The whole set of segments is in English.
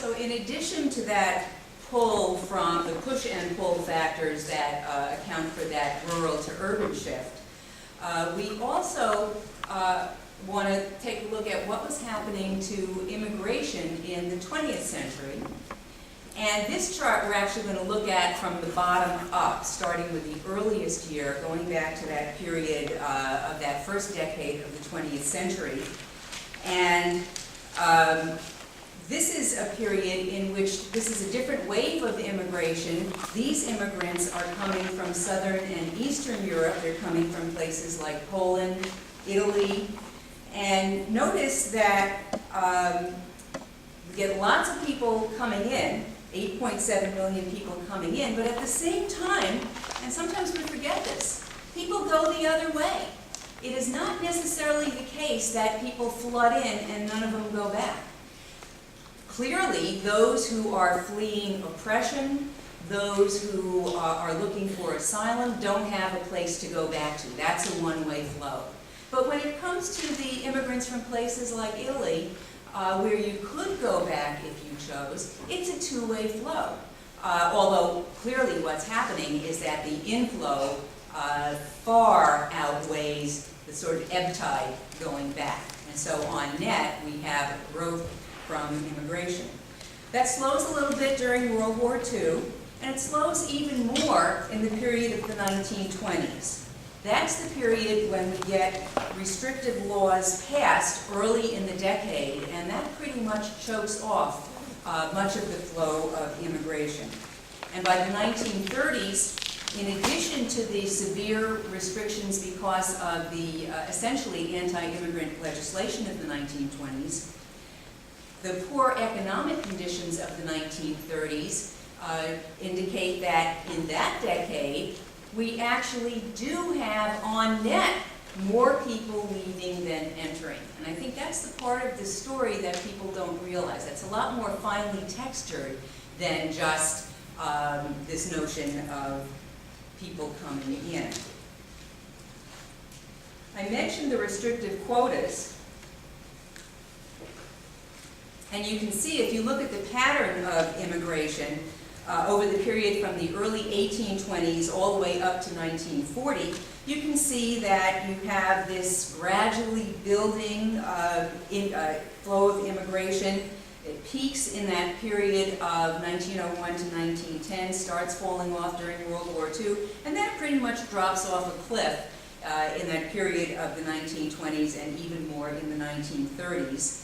So in addition to that pull from the push and pull factors that account for that rural to urban shift, we also want to take a look at what was happening to immigration in the 20th century. And this chart we're actually going to look at from the bottom up, starting with the earliest year, going back to that period of that first decade of the 20th century. And this is a period in which this is a different wave of immigration. These immigrants are coming from Southern and Eastern Europe. They're coming from places like Poland, Italy. And notice that we get lots of people coming in, 8.7 million people coming in, but at the same time, and sometimes we forget this, people go the other way. It is not necessarily the case that people flood in and none of them go back. Clearly, those who are fleeing oppression, those who are looking for asylum, don't have a place to go back to. That's a one-way flow. But when it comes to the immigrants from places like Italy, where you could go back if you chose, it's a two-way flow. Although clearly what's happening is that the inflow far outweighs the sort of ebb tide going back. And so on net, we have growth from immigration. That slows a little bit during World War II, and it slows even more in the period of the 1920s. That's the period when we get restrictive laws passed early in the decade, and that pretty much chokes off much of the flow of immigration. And by the 1930s, in addition to the severe restrictions because of the essentially anti-immigrant legislation of the 1920s, the poor economic conditions of the 1930s indicate that in that decade, we actually do have, on net, more people leaving than entering. And I think that's the part of the story that people don't realize. That's a lot more finely textured than just this notion of people coming in. I mentioned the restrictive quotas. And you can see, if you look at the pattern of immigration over the period from the early 1820s all the way up to 1940, you can see that you have this gradually building flow of immigration. It peaks in that period of 1901 to 1910, starts falling off during World War II, and then it pretty much drops off a cliff in that period of the 1920s and even more in the 1930s.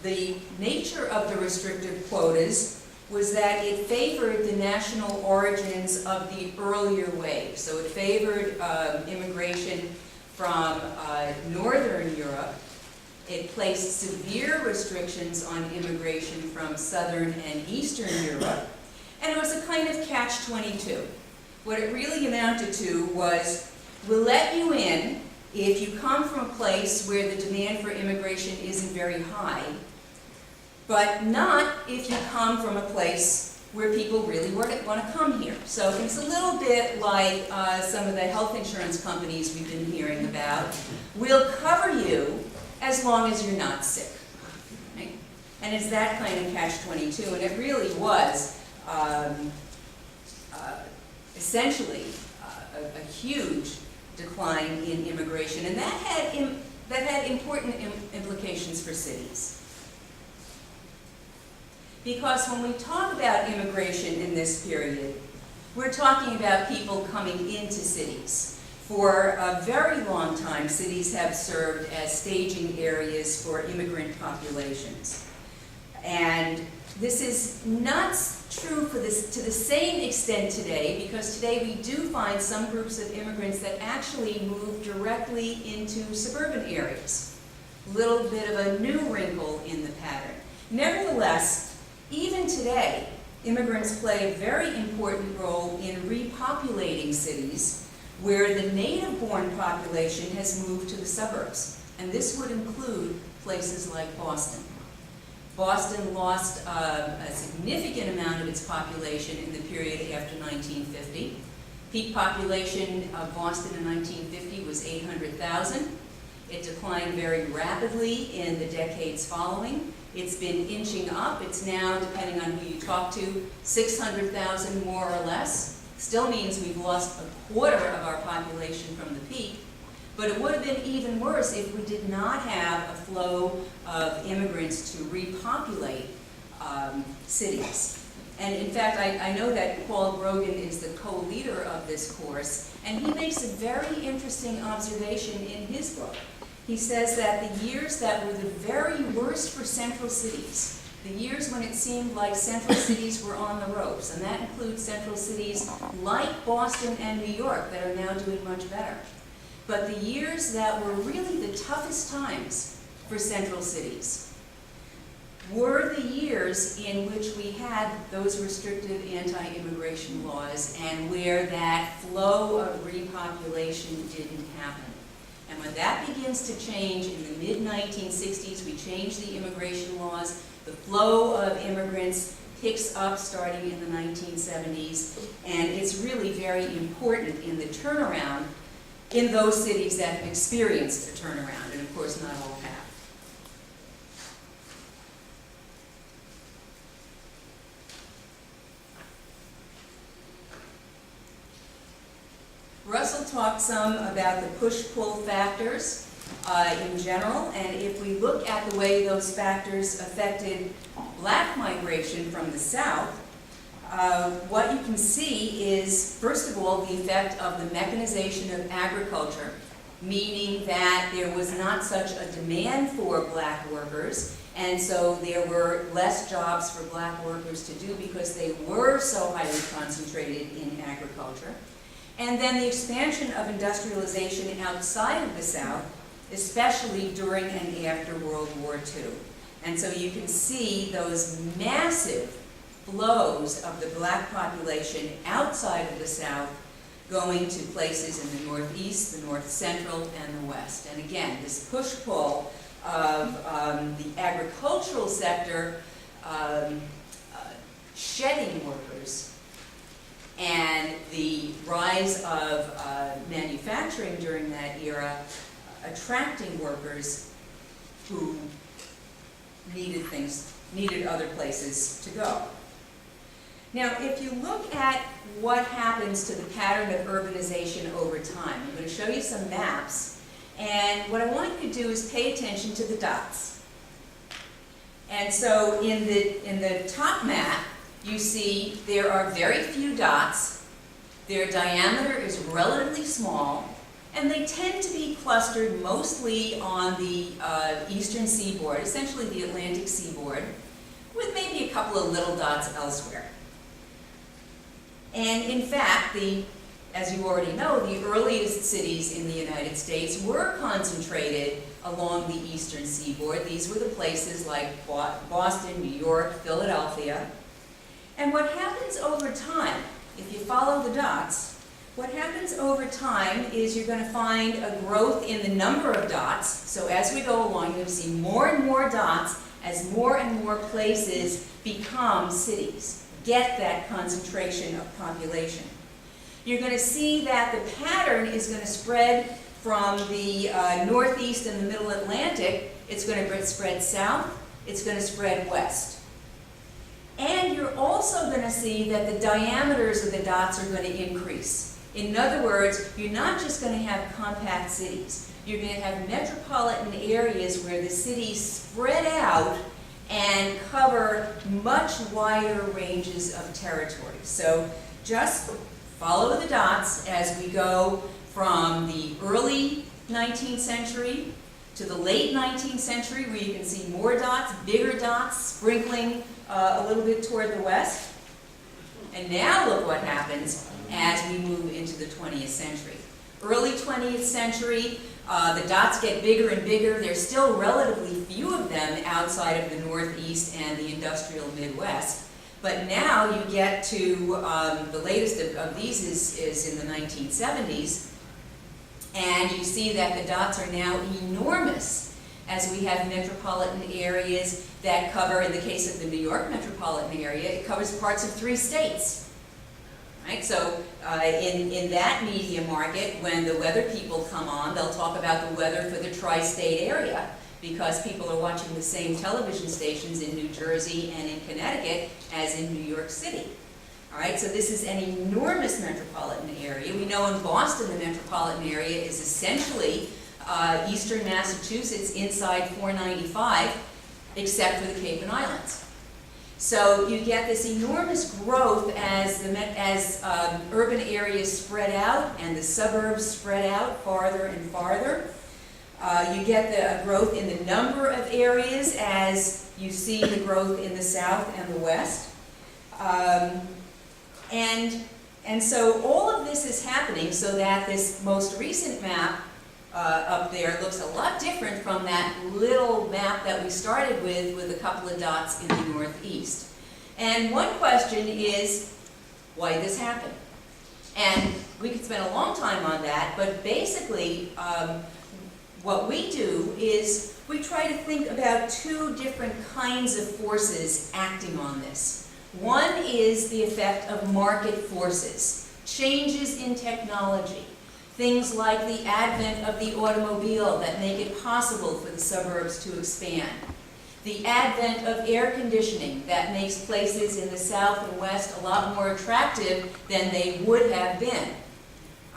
The nature of the restrictive quotas was that it favored the national origins of the earlier wave. So it favored immigration from Northern Europe. It placed severe restrictions on immigration from Southern and Eastern Europe. And it was a kind of catch-22. What it really amounted to was, we'll let you in if you come from a place where the demand for immigration isn't very high, but not if you come from a place where people really want to come here. So it's a little bit like some of the health insurance companies we've been hearing about. We'll cover you as long as you're not sick. Right? And it's that kind of catch-22, and it really was essentially a huge decline in immigration, and that had important implications for cities. Because when we talk about immigration in this period, we're talking about people coming into cities. For a very long time, cities have served as staging areas for immigrant populations. And this is not true to the same extent today, because today we do find some groups of immigrants that actually move directly into suburban areas. A little bit of a new wrinkle in the pattern. Nevertheless, even today, immigrants play a very important role in repopulating cities where the native-born population has moved to the suburbs. And this would include places like Boston. Boston lost a significant amount of its population in the period after 1950. Peak population of Boston in 1950 was 800,000. It declined very rapidly in the decades following. It's been inching up. It's now, depending on who you talk to, 600,000 more or less. Still means we've lost a quarter of our population from the peak. But it would have been even worse if we did not have a flow of immigrants to repopulate cities. And in fact, I know that Paul Grogan is the co-leader of this course, and he makes a very interesting observation in his book. He says that the years that were the very worst for central cities, the years when it seemed like central cities were on the ropes, and that includes central cities like Boston and New York that are now doing much better. But the years that were really the toughest times for central cities were the years in which we had those restrictive anti-immigration laws and where that flow of repopulation didn't happen. And when that begins to change in the mid-1960s, we change the immigration laws, the flow of immigrants picks up starting in the 1970s, and it's really very important in the turnaround in those cities that have experienced a turnaround, and of course not all have. Russell talked some about the push-pull factors in general, and if we look at the way those factors affected black migration from the South, what you can see is, first of all, the effect of the mechanization of agriculture, meaning that there was not such a demand for black workers, and so there were less jobs for black workers to do because they were so highly concentrated in agriculture. And then the expansion of industrialization outside of the South, especially during and after World War II. And so you can see those massive flows of the black population outside of the South going to places in the Northeast, the North Central, and the West. And again, this push-pull of the agricultural sector shedding workers and the rise of manufacturing during that era attracting workers who needed other places to go. Now, if you look at what happens to the pattern of urbanization over time, I'm going to show you some maps, and what I want you to do is pay attention to the dots. And so in the top map, you see there are very few dots, their diameter is relatively small, and they tend to be clustered mostly on the eastern seaboard, essentially the Atlantic seaboard, with maybe a couple of little dots elsewhere. And in fact, as you already know, the earliest cities in the United States were concentrated along the eastern seaboard. These were the places like Boston, New York, Philadelphia. And what happens over time, if you follow the dots, what happens over time is you're going to find a growth in the number of dots. So as we go along, you're going to see more and more dots as more and more places become cities, get that concentration of population. You're going to see that the pattern is going to spread from the Northeast and the Middle Atlantic. It's going to spread south. It's going to spread west. And you're also going to see that the diameters of the dots are going to increase. In other words, you're not just going to have compact cities. You're going to have metropolitan areas where the cities spread out and cover much wider ranges of territory. So just follow the dots as we go from the early 19th century to the late 19th century, where you can see more dots, bigger dots, sprinkling a little bit toward the west. And now look what happens as we move into the 20th century. Early 20th century, the dots get bigger and bigger. There's still relatively few of them outside of the Northeast and the industrial Midwest. But now you get to, the latest of these is in the 1970s. And you see that the dots are now enormous as we have metropolitan areas that cover, in the case of the New York metropolitan area, it covers parts of 3 states. Right? So in that media market, when the weather people come on, they'll talk about the weather for the tri-state area, because people are watching the same television stations in New Jersey and in Connecticut as in New York City. All right, so this is an enormous metropolitan area. We know in Boston, the metropolitan area is essentially eastern Massachusetts inside 495, except for the Cape and Islands. So you get this enormous growth as urban areas spread out and the suburbs spread out farther and farther. You get the growth in the number of areas as you see the growth in the south and the west. And so all of this is happening so that this most recent map up there looks a lot different from that little map that we started with a couple of dots in the northeast. And one question is, why did this happen? And we could spend a long time on that, but basically what we do is we try to think about two different kinds of forces acting on this. One is the effect of market forces, changes in technology, things like the advent of the automobile that make it possible for the suburbs to expand, the advent of air conditioning that makes places in the south and west a lot more attractive than they would have been.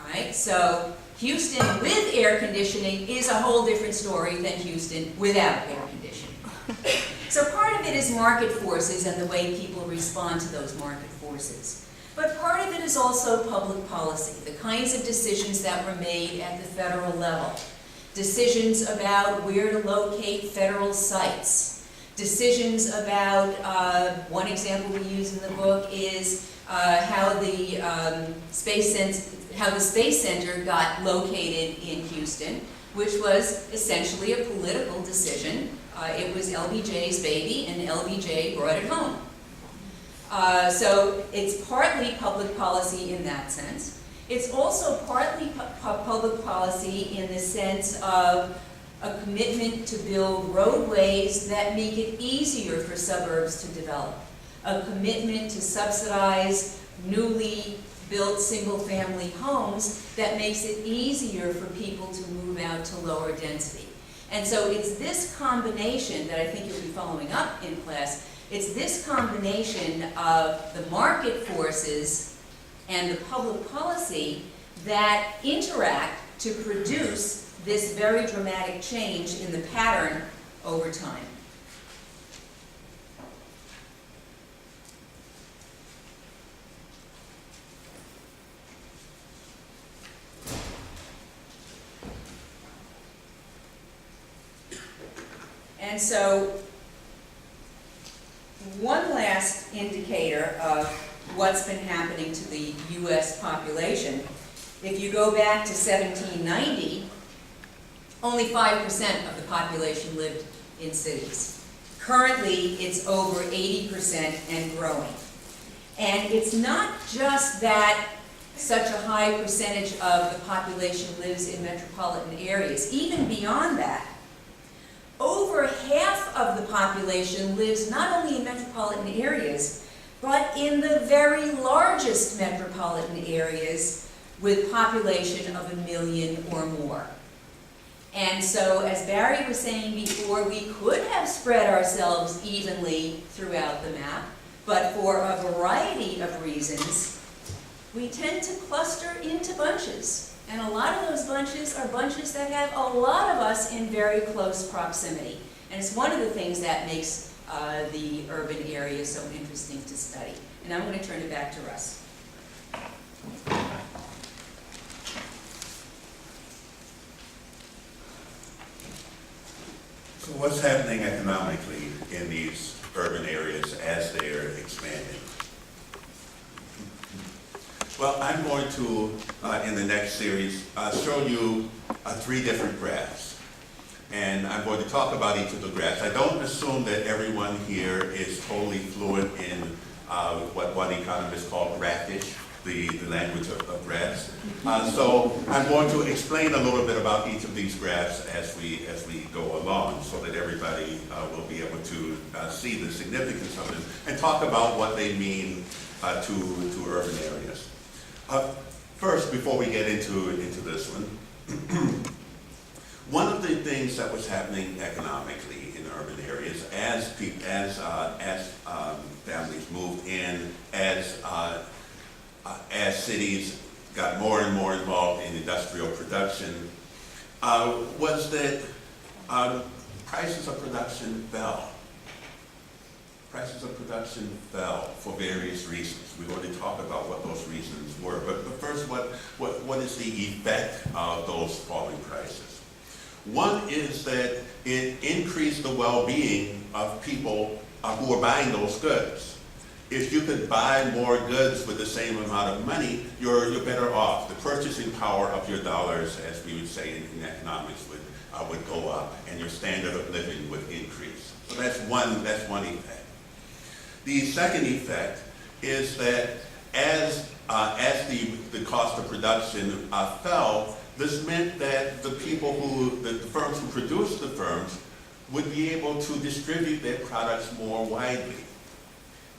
All right, so Houston with air conditioning is a whole different story than Houston without air conditioning. So part of it is market forces and the way people respond to those market forces. But part of it is also public policy, the kinds of decisions that were made at the federal level. Decisions about where to locate federal sites. Decisions about, one example we use in the book is how the Space Center got located in Houston, which was essentially a political decision. It was LBJ's baby, and LBJ brought it home. So it's partly public policy in that sense. It's also partly public policy in the sense of a commitment to build roadways that make it easier for suburbs to develop. A commitment to subsidize newly built single-family homes that makes it easier for people to move out to lower density. And so it's this combination that I think you'll be following up in class. It's this combination of the market forces and the public policy that interact to produce this very dramatic change in the pattern over time. And so one last indicator of what's been happening to the U.S. population, if you go back to 1790, only 5% of the population lived in cities. Currently, it's over 80% and growing. And it's not just that such a high percentage of the population lives in metropolitan areas. Even beyond that, over half of the population lives not only in metropolitan areas, but in the very largest metropolitan areas with population of 1 million or more. And so, as Barry was saying before, we could have spread ourselves evenly throughout the map, but for a variety of reasons, we tend to cluster into bunches. And a lot of those bunches are bunches that have a lot of us in very close proximity. And it's one of the things that makes the urban area so interesting to study. And I'm going to turn it back to Russ. So what's happening economically in these urban areas as they're expanding? Well, I'm going to, in the next series, show you 3 different graphs. And I'm going to talk about each of the graphs. I don't assume that everyone here is totally fluent in what one economist called graphish, the language of graphs. So I'm going to explain a little bit about each of these graphs as we go along so that everybody will be able to see the significance of them and talk about what they mean to urban areas. First, before we get into this one, one of the things that was happening economically in urban areas as families moved in, as cities got more and more involved in industrial production, was that prices of production fell. Prices of production fell for various reasons. We've already talked about what those reasons were, but first, what is the effect of those falling prices? One is that it increased the well-being of people who are buying those goods. If you could buy more goods with the same amount of money, you're better off. The purchasing power of your dollars, as we would say in economics, would go up, and your standard of living would increase. So that's one effect. The second effect is that as the cost of production fell, this meant that the firms who produced the firms would be able to distribute their products more widely.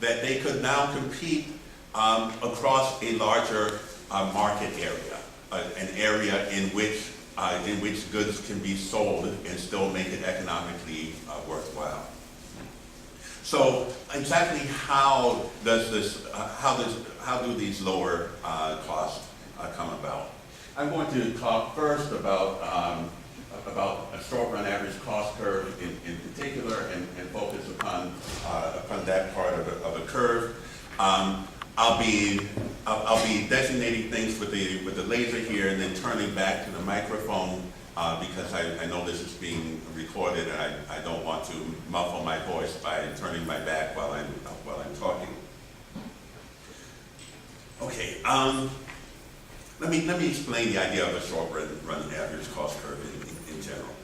That they could now compete across a larger market area, an area in which goods can be sold and still make it economically worthwhile. So exactly how do these lower costs come about? I'm going to talk first about a short-run average cost curve in particular, and focus upon that part of a curve. I'll be designating things with the laser here, and then turning back to the microphone because I know this is being recorded, and I don't want to muffle my voice by turning my back while I'm talking. Okay. Let me explain the idea of a short-run average cost curve in general.